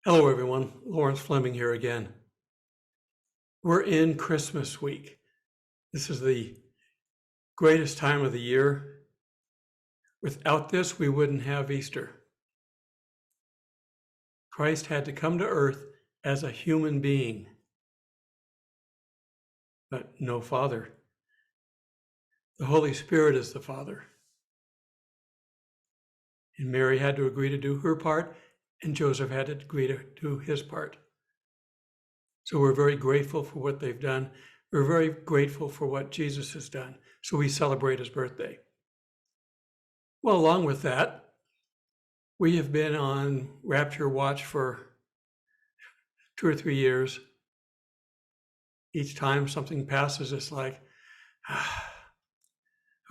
Hello, everyone. Lawrence Fleming here again. We're in Christmas week. This is the greatest time of the year. Without this, we wouldn't have Easter. Christ had to come to earth as a human being, but no Father. The Holy Spirit is the Father. And Mary had to agree to do her part, and Joseph had to agree to do his part. So we're very grateful for what they've done. We're very grateful for what Jesus has done. So we celebrate his birthday. Well, along with that, we have been on Rapture watch for 2 or 3 years. Each time something passes, it's like,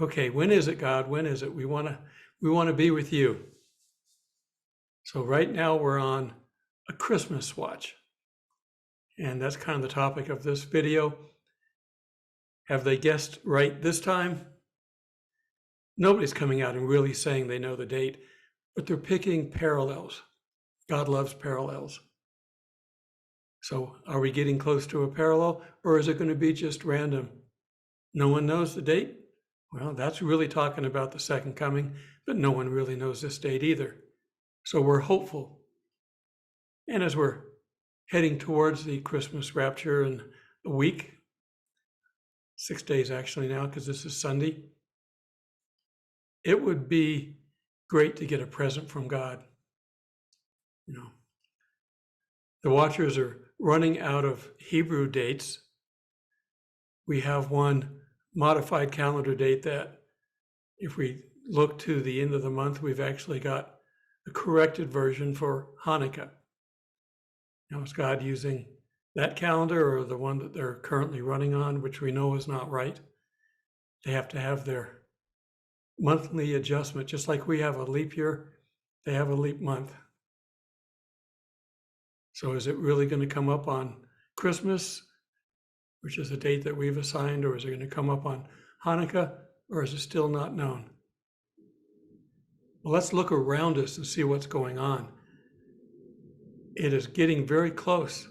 okay, when is it, God? When is it? We want to be with you. So right now we're on a Christmas watch. And that's kind of the topic of this video. Have they guessed right this time? Nobody's coming out and really saying they know the date, but they're picking parallels. God loves parallels. So are we getting close to a parallel, or is it going to be just random? No one knows the date? Well, that's really talking about the second coming, but no one really knows this date either. So we're hopeful. And as we're heading towards the Christmas Rapture in a week, 6 days actually now, because this is Sunday, it would be great to get a present from God. You know, the watchers are running out of Hebrew dates. We have one modified calendar date that if we look to the end of the month, we've actually got a corrected version for Hanukkah. Now, is God using that calendar or the one that they're currently running on, which we know is not right? They have to have their monthly adjustment, just like we have a leap year, they have a leap month. So is it really going to come up on Christmas, which is a date that we've assigned, or is it going to come up on Hanukkah, or is it still not known? Well, let's look around us and see what's going on. It is getting very close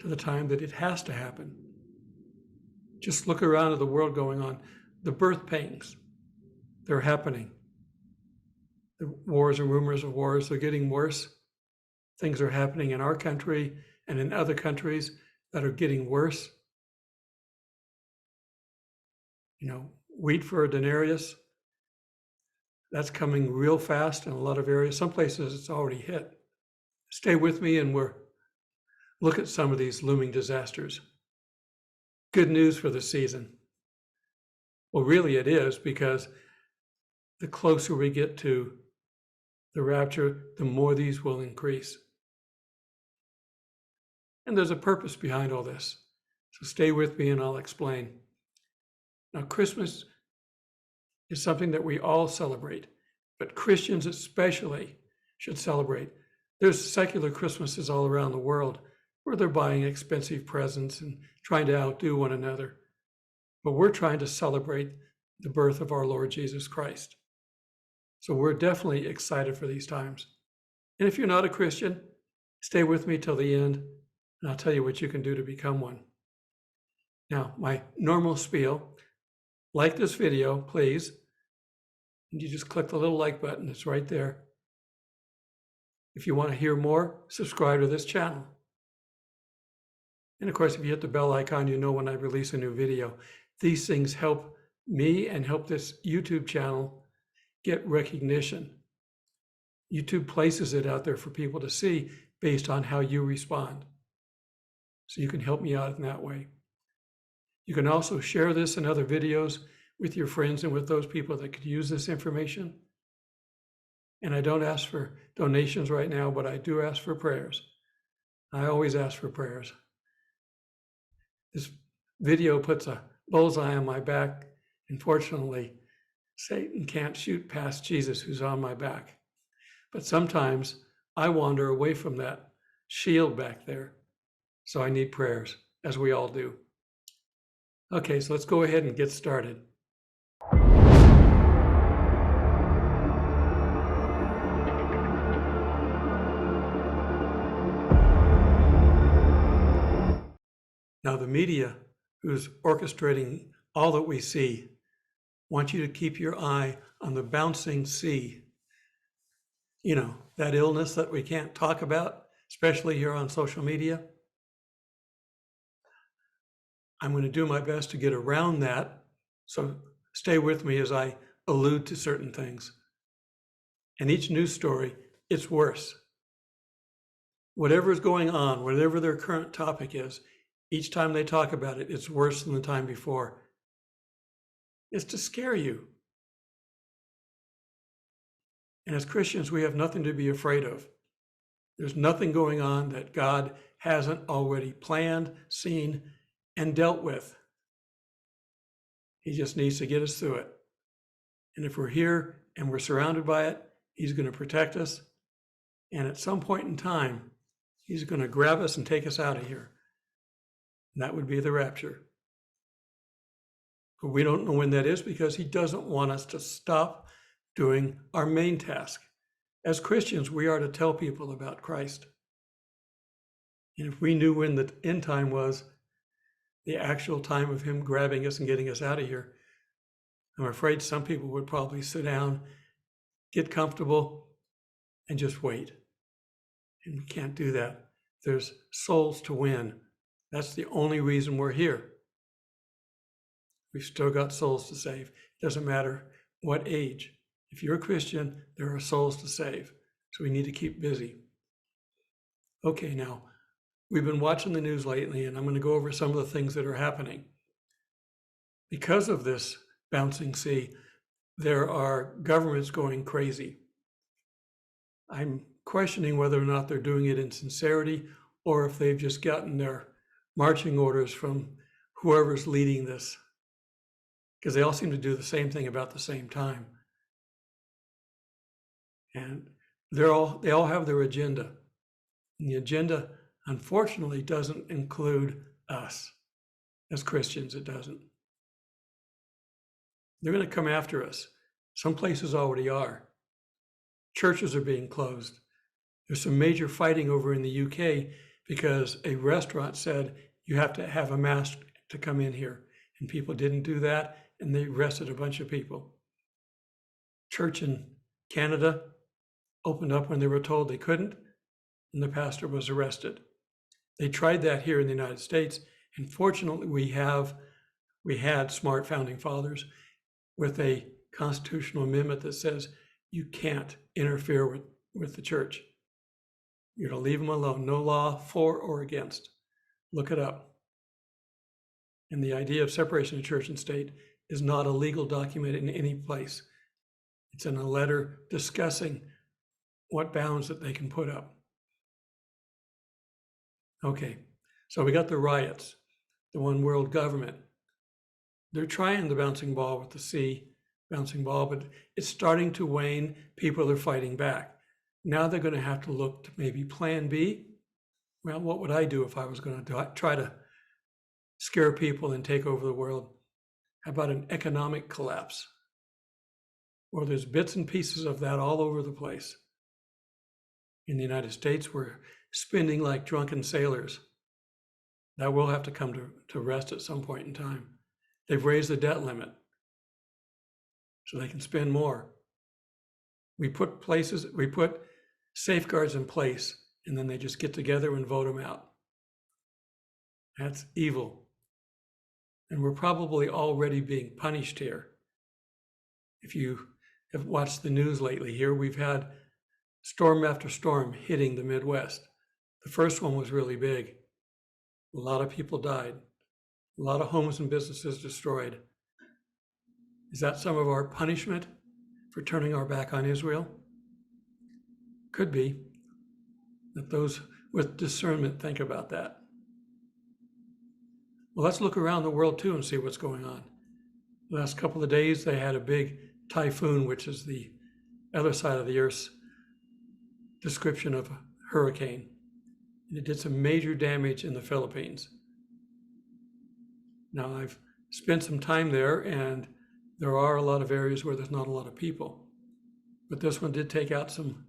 to the time that it has to happen. Just look around at the world going on. The birth pangs, they're happening. The wars and rumors of wars, they're getting worse. Things are happening in our country and in other countries that are getting worse. You know, wheat for a denarius, that's coming real fast in a lot of areas. Some places it's already hit. Stay with me and look at some of these looming disasters. Good news for the season. Well, really it is, because the closer we get to the rapture, the more these will increase. And there's a purpose behind all this. So stay with me and I'll explain. Now, Christmas is something that we all celebrate, but Christians especially should celebrate. There's secular Christmases all around the world where they're buying expensive presents and trying to outdo one another. But we're trying to celebrate the birth of our Lord Jesus Christ. So we're definitely excited for these times. And if you're not a Christian, stay with me till the end, and I'll tell you what you can do to become one. Now, my normal spiel, like this video, please. And you just click the little like button, it's right there. If you want to hear more, subscribe to this channel. And of course, if you hit the bell icon, you know when I release a new video. These things help me and help this YouTube channel get recognition. YouTube places it out there for people to see based on how you respond. So you can help me out in that way. You can also share this and other videos with your friends and with those people that could use this information. And I don't ask for donations right now, but I do ask for prayers. I always ask for prayers. This video puts a bullseye on my back. Unfortunately, Satan can't shoot past Jesus, who's on my back. But sometimes I wander away from that shield back there. So I need prayers, as we all do. Okay, so let's go ahead and get started. Now, the media, who's orchestrating all that we see, want you to keep your eye on the bouncing sea. You know, that illness that we can't talk about, especially here on social media. I'm going to do my best to get around that. So stay with me as I allude to certain things. And each news story, it's worse. Whatever is going on, whatever their current topic is, each time they talk about it, it's worse than the time before. It's to scare you. And as Christians, we have nothing to be afraid of. There's nothing going on that God hasn't already planned, seen, and dealt with. He just needs to get us through it. And if we're here and we're surrounded by it, He's going to protect us. And at some point in time, He's going to grab us and take us out of here. And that would be the rapture. But we don't know when that is because He doesn't want us to stop doing our main task. As Christians, we are to tell people about Christ. And if we knew when the end time was, the actual time of Him grabbing us and getting us out of here, I'm afraid some people would probably sit down, get comfortable, and just wait. And we can't do that. There's souls to win. That's the only reason we're here. We've still got souls to save. It doesn't matter what age. If you're a Christian, there are souls to save. So we need to keep busy. Okay, now, we've been watching the news lately, and I'm going to go over some of the things that are happening. Because of this bouncing sea, there are governments going crazy. I'm questioning whether or not they're doing it in sincerity or if they've just gotten their marching orders from whoever's leading this, because they all seem to do the same thing about the same time. And they all have their agenda. And the agenda, unfortunately, doesn't include us. As Christians, it doesn't. They're going to come after us. Some places already are. Churches are being closed. There's some major fighting over in the UK because a restaurant said you have to have a mask to come in here. And people didn't do that, and they arrested a bunch of people. Church in Canada opened up when they were told they couldn't, and the pastor was arrested. They tried that here in the United States, and fortunately we had smart founding fathers with a constitutional amendment that says you can't interfere with the church. You're to leave them alone. No law for or against. Look it up. And the idea of separation of church and state is not a legal document in any place. It's in a letter discussing what bounds that they can put up. Okay, so we got the riots, the one world government. They're trying the bouncing ball with the sea, bouncing ball, but it's starting to wane. People are fighting back. Now they're going to have to look to maybe plan B. Well, what would I do if I was going to try to scare people and take over the world? How about an economic collapse? Well, there's bits and pieces of that all over the place. In the United States, we're spending like drunken sailors. That will have to come to rest at some point in time. They've raised the debt limit so they can spend more. We put safeguards in place, and then they just get together and vote them out. That's evil. And we're probably already being punished here. If you have watched the news lately here, we've had storm after storm hitting the Midwest. The first one was really big. A lot of people died. A lot of homes and businesses destroyed. Is that some of our punishment for turning our back on Israel? Could be. That those with discernment think about that. Well, let's look around the world too and see what's going on. The last couple of days, they had a big typhoon, which is the other side of the Earth's description of a hurricane. And it did some major damage in the Philippines. Now, I've spent some time there, and there are a lot of areas where there's not a lot of people. But this one did take out some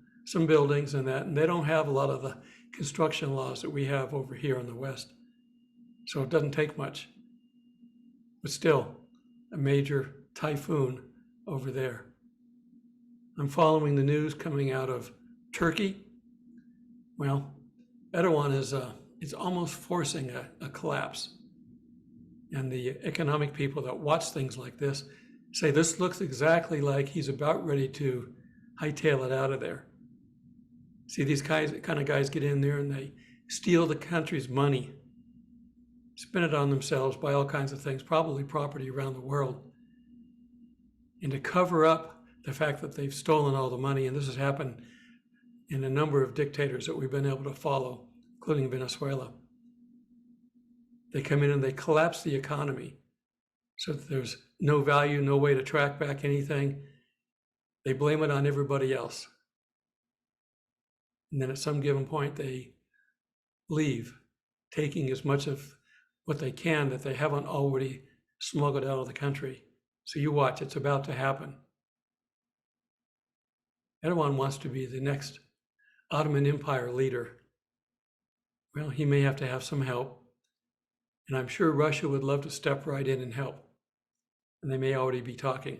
buildings and that, and they don't have a lot of the construction laws that we have over here in the West. So it doesn't take much. But still, a major typhoon over there. I'm following the news coming out of Turkey. Well, Erdogan is almost forcing a collapse. And the economic people that watch things like this say this looks exactly like he's about ready to hightail it out of there. See, these kind of guys get in there and they steal the country's money, spend it on themselves, buy all kinds of things, probably property around the world. And to cover up the fact that they've stolen all the money, and this has happened in a number of dictators that we've been able to follow, including Venezuela. They come in and they collapse the economy so that there's no value, no way to track back anything. They blame it on everybody else. And then at some given point, they leave, taking as much of what they can that they haven't already smuggled out of the country. So you watch, it's about to happen. Erdogan wants to be the next Ottoman Empire leader. Well, he may have to have some help. And I'm sure Russia would love to step right in and help. And they may already be talking.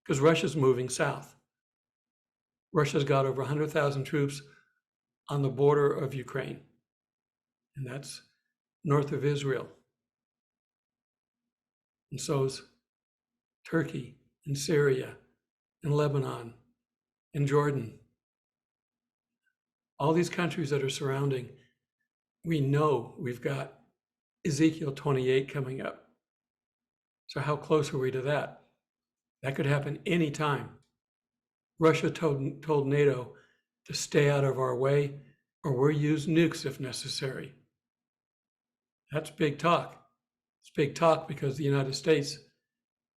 Because Russia's moving south. Russia's got over 100,000 troops on the border of Ukraine. And that's north of Israel. And so's Turkey and Syria and Lebanon and Jordan. All these countries that are surrounding, we know we've got Ezekiel 28 coming up. So how close are we to that? That could happen anytime. Russia told NATO to stay out of our way, or we'll use nukes if necessary. That's big talk. It's big talk because the United States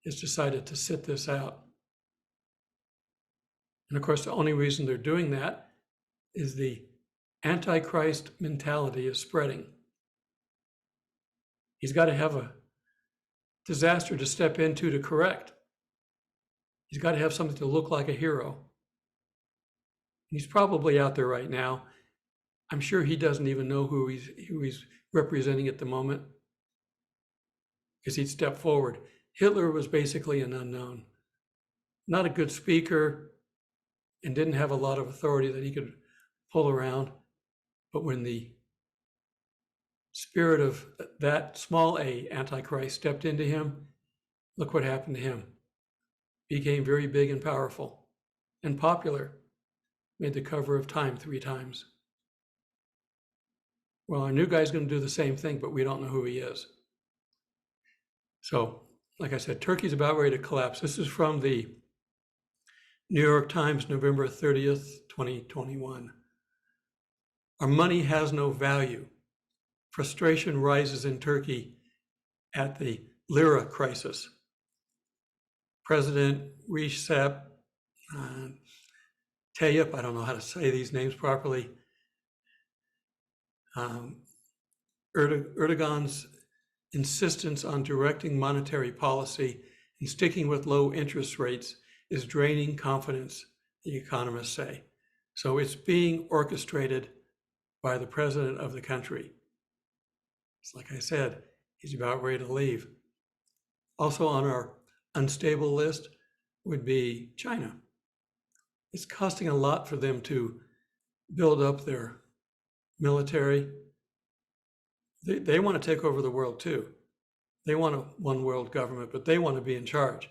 has decided to sit this out. And of course, the only reason they're doing that is the Antichrist mentality is spreading. He's got to have a disaster to step into to correct. He's got to have something to look like a hero. He's probably out there right now. I'm sure he doesn't even know who he's representing at the moment, because he'd step forward. Hitler was basically an unknown, not a good speaker, and didn't have a lot of authority that he could pull around. But when the spirit of that small a Antichrist stepped into him, look what happened to him. Became very big and powerful and popular. Made the cover of Time 3 times. Well, our new guy's going to do the same thing, but we don't know who he is. So, like I said, Turkey's about ready to collapse. This is from the New York Times, November 30th, 2021. Our money has no value. Frustration rises in Turkey at the lira crisis. President Recep Tayyip, I don't know how to say these names properly, Erdogan's insistence on directing monetary policy and sticking with low interest rates is draining confidence, the economists say. So it's being orchestrated by the president of the country. It's like I said, he's about ready to leave. Also on our unstable list would be China. It's costing a lot for them to build up their military. They want to take over the world too. They want a one world government, but they want to be in charge.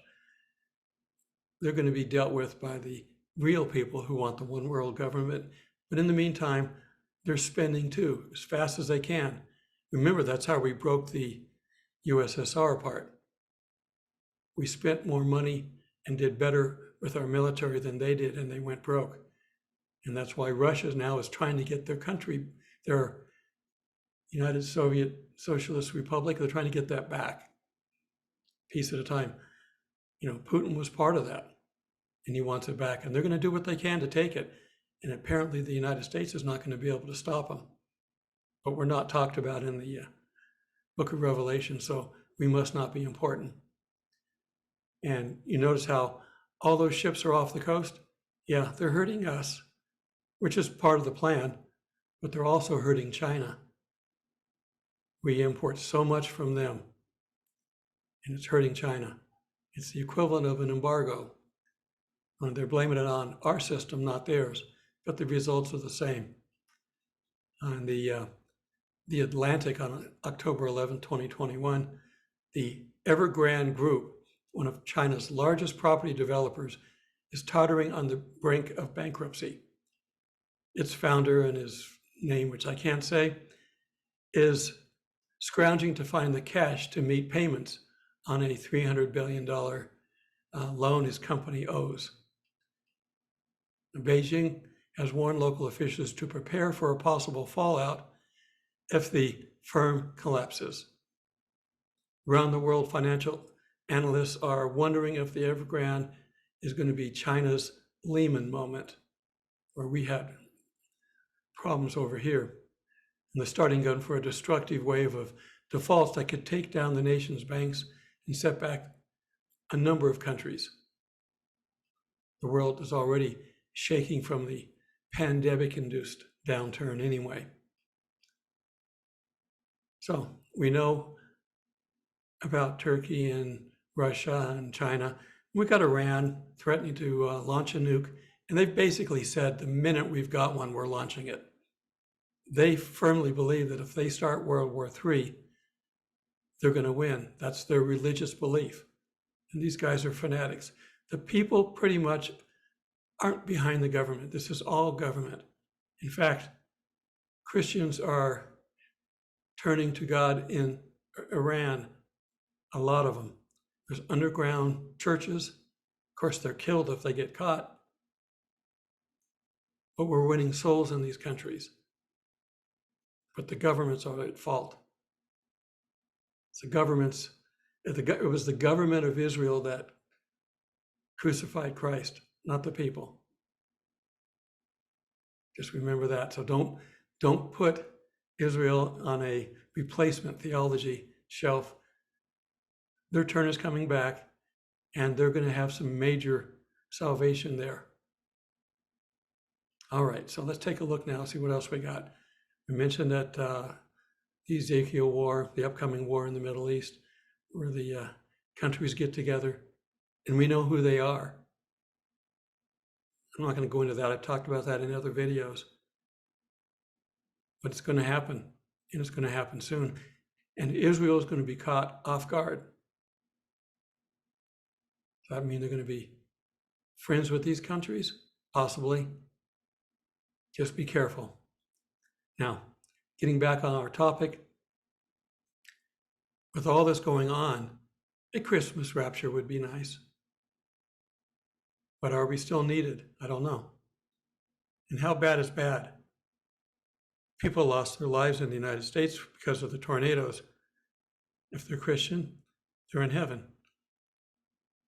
They're going to be dealt with by the real people who want the one world government. But in the meantime, they're spending too, as fast as they can. Remember, that's how we broke the USSR apart. We spent more money and did better with our military than they did, and they went broke. And that's why Russia now is trying to get their country, their United Soviet Socialist Republic, they're trying to get that back, piece at a time. You know, Putin was part of that, and he wants it back, and they're going to do what they can to take it. And apparently the United States is not going to be able to stop them. But we're not talked about in the book of Revelation, so we must not be important. And you notice how all those ships are off the coast? Yeah, they're hurting us, which is part of the plan, but they're also hurting China. We import so much from them, and it's hurting China. It's the equivalent of an embargo. And they're blaming it on our system, not theirs, but the results are the same. On the Atlantic on October 11, 2021, the Evergrande Group, one of China's largest property developers, is tottering on the brink of bankruptcy. Its founder, and his name, which I can't say, is scrounging to find the cash to meet payments on a $300 billion loan his company owes. Beijing has warned local officials to prepare for a possible fallout if the firm collapses. Around the world, financial analysts are wondering if the Evergrande is going to be China's Lehman moment, where we had problems over here, and the starting gun for a destructive wave of defaults that could take down the nation's banks and set back a number of countries. The world is already shaking from the pandemic-induced downturn anyway. So we know about Turkey and Russia and China. We got Iran threatening to launch a nuke, and they've basically said the minute we've got one, we're launching it. They firmly believe that if they start World War III, they're going to win. That's their religious belief. And these guys are fanatics. The people pretty much aren't behind the government. This is all government. In fact, Christians are turning to God in Iran, a lot of them. There's underground churches. Of course, they're killed if they get caught. But we're winning souls in these countries. But the governments are at fault. It's the governments. It was the government of Israel that crucified Christ, not the people. Just remember that. So don't put Israel on a replacement theology shelf. Their turn is coming back, and they're going to have some major salvation there. All right, so let's take a look now, see what else we got. We mentioned that the Ezekiel war, the upcoming war in the Middle East, where the countries get together, and we know who they are. I'm not going to go into that. I've talked about that in other videos. But it's going to happen, and it's going to happen soon. And Israel is going to be caught off guard. Does that mean they're going to be friends with these countries? Possibly. Just be careful. Now, getting back on our topic, with all this going on, a Christmas rapture would be nice. But are we still needed? I don't know. And how bad is bad? People lost their lives in the United States because of the tornadoes. If they're Christian, they're in heaven.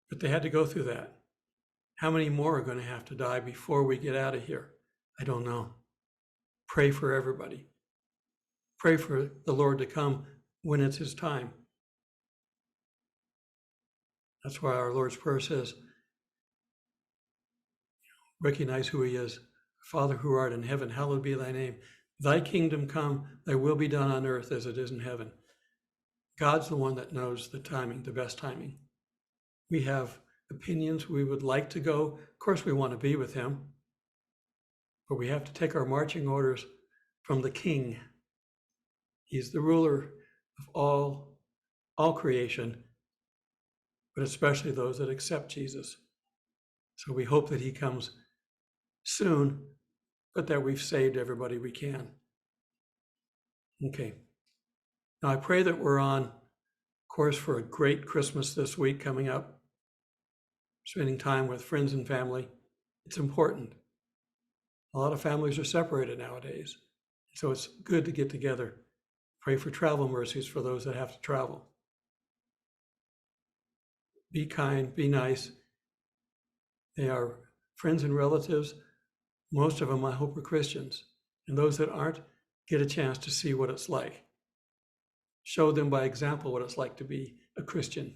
But they had to go through that. How many more are going to have to die before we get out of here? I don't know. Pray for everybody. Pray for the Lord to come when it's his time. That's why our Lord's Prayer says, recognize who he is. Father who art in heaven, hallowed be thy name. Thy kingdom come, thy will be done on earth as it is in heaven. God's the one that knows the timing, the best timing. We have opinions. We would like to go. Of course, we want to be with him. But we have to take our marching orders from the King. He's the ruler of all creation, but especially those that accept Jesus. So we hope that he comes soon, but that we've saved everybody we can. Okay. Now I pray that we're on course for a great Christmas this week coming up. Spending time with friends and family. It's important. A lot of families are separated nowadays. So it's good to get together. Pray for travel mercies for those that have to travel. Be kind, be nice. They are friends and relatives. Most of them, I hope, are Christians. And those that aren't, get a chance to see what it's like. Show them by example what it's like to be a Christian.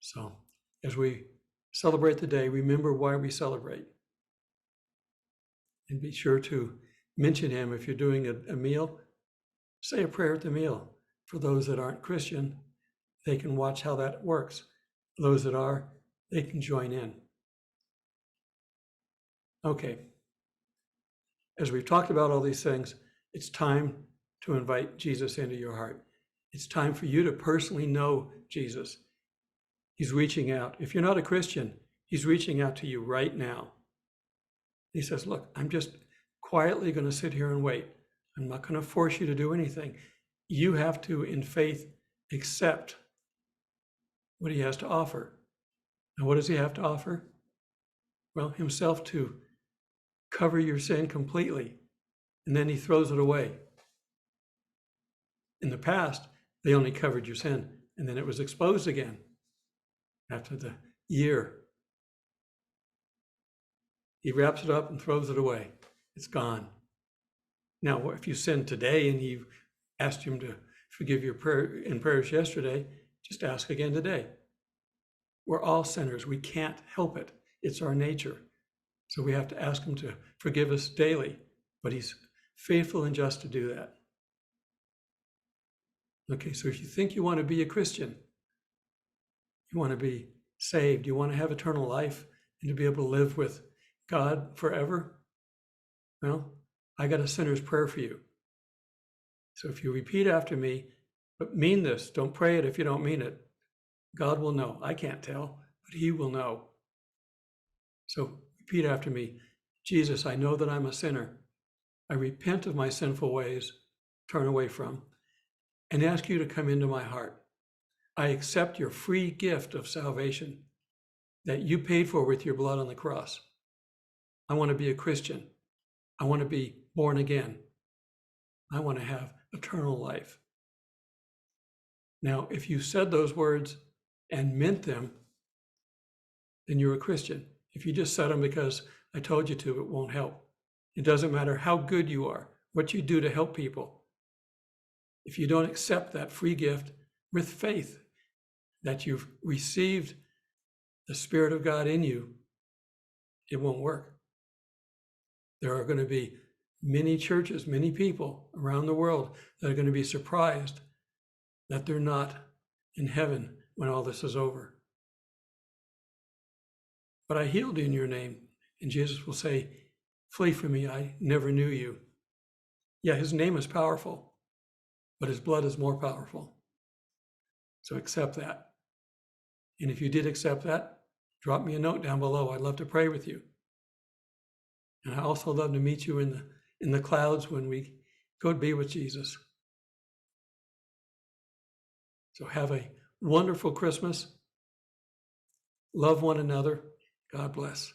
So, as we celebrate the day, remember why we celebrate. And be sure to mention him if you're doing a meal. Say a prayer at the meal. For those that aren't Christian, they can watch how that works. For those that are, they can join in. Okay. As we've talked about all these things, it's time to invite Jesus into your heart. It's time for you to personally know Jesus. He's reaching out. If you're not a Christian, he's reaching out to you right now. He says, look, I'm just quietly going to sit here and wait. I'm not going to force you to do anything. You have to, in faith, accept what he has to offer. And what does he have to offer? Well, himself to cover your sin completely, and then he throws it away. In the past, they only covered your sin, and then it was exposed again after the year. He wraps it up and throws it away. It's gone. Now, if you sin today and you asked him to forgive your prayer in prayers yesterday, just ask again today. We're all sinners. We can't help it. It's our nature. So we have to ask him to forgive us daily, but he's faithful and just to do that. Okay, so if you think you want to be a Christian, you want to be saved, you want to have eternal life and to be able to live with God forever, well, I got a sinner's prayer for you. So if you repeat after me, but mean this, don't pray it if you don't mean it, God will know. I can't tell, but he will know. So repeat after me. Jesus, I know that I'm a sinner. I repent of my sinful ways, turn away from, and ask you to come into my heart. I accept your free gift of salvation that you paid for with your blood on the cross. I want to be a Christian. I want to be born again. I want to have eternal life. Now, if you said those words and meant them, then you're a Christian. If you just said them because I told you to, it won't help. It doesn't matter how good you are, what you do to help people. If you don't accept that free gift with faith that you've received the Spirit of God in you, it won't work. There are going to be many churches, many people around the world that are going to be surprised that they're not in heaven when all this is over. But I healed you in your name. And Jesus will say, flee from me, I never knew you. Yeah, his name is powerful, but his blood is more powerful. So accept that. And if you did accept that, drop me a note down below. I'd love to pray with you. And I also love to meet you in the clouds when we go to be with Jesus. So have a wonderful Christmas. Love one another. God bless.